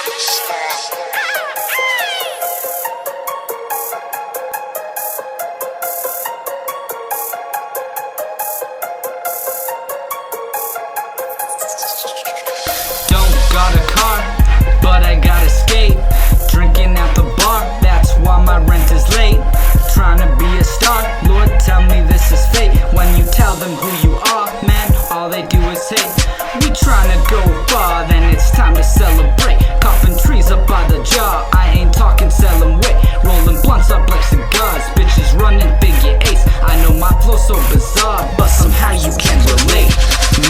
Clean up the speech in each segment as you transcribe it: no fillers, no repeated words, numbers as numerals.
Don't got a car, but I got a skate. Drinking at the bar, that's why my rent is late. Trying to be a star, Lord tell me this is fate. When you tell them who you are, man, all they do is hate. We trying to go far, then it's time to celebrate. Copping trees up by the jar, I ain't talking selling weight. Rolling blunts up like cigars, bitches running figure eights. I know my flow's so bizarre, but somehow you can't relate.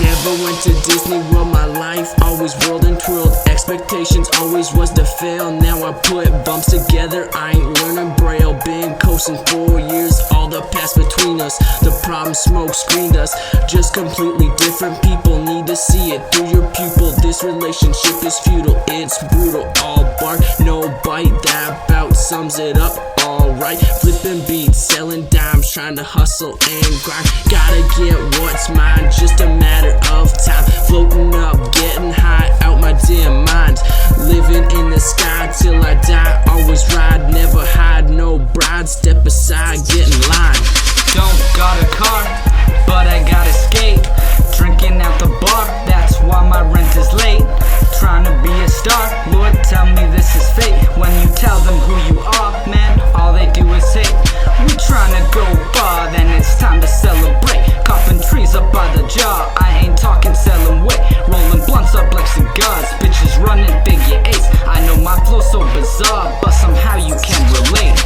Never went to Disney World, my life always whirled and twirled. Expectations always was to fail, now I put bumps together. I ain't learning braille, been coasting 4 years, all the past between us. The problem smoke screened us, just completely different people. Need to see it through your pupil. This relationship is futile, it's brutal. All bark, no bite, that about sums it up. Alright, flipping beats, selling dimes, trying to hustle and grind. Gotta get what's mine, just a matter of time. Floating up, getting high out my dim mind. Living in the sky till I die. Always ride, never hide, no bride. Step aside, get in line. Don't got a car, but I got a skate. Drinking at the bar, that's why my rent is late. Trying to be a star, Lord tell me this is fate. When you tell them who you are, man, all they do is hate. We trying to go far, then it's time to celebrate. Copping trees up by the jar, I ain't talking selling weight. Rolling blunts up like cigars, bitches running figure eights. I know my flow's so bizarre, but somehow you can't relate.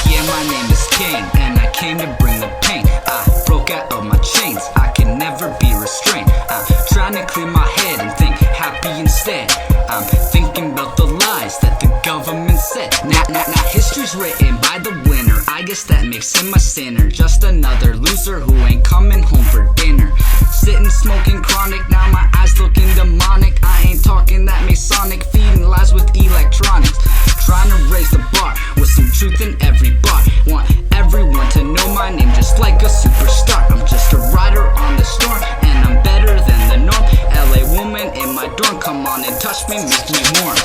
Yeah, my name is King, and I came to bring the pain. I broke out of my chains, I can never be restrained. I'm trying to clear my head and think happy instead. I'm thinking about the lies that the government said. Now history's written by the winner, I guess that makes him a sinner. Just another loser who ain't coming home for dinner. Sitting smoking chronic, now my eyes looking demonic. I ain't talking that Masonic, feeding lies with electronics. Trying to raise the bar with some truth in every bar. Want everyone to know my name just like a superstar. I'm just a rider on the storm, and I'm better than the norm. LA woman in my dorm, come on and touch me, make me warm.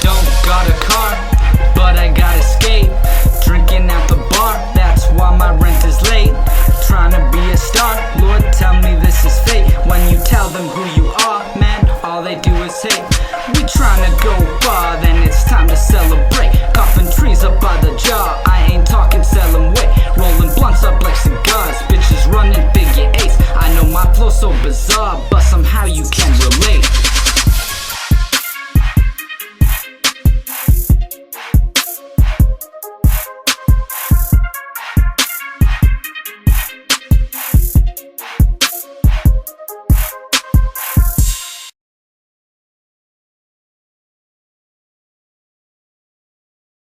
Don't got a car, but I got a skate. Drinking at the bar, that's why my rent is late. Trying to be a star, Lord tell me this is fate. When you tell them who you are, man, all they do is hate. We trying to go far, then it's time to celebrate. Copping trees up by the jar, I ain't talking selling weight. Rolling blunts up like cigars, bitches running figure eights. I know my flow's so bizarre, but somehow you can't relate.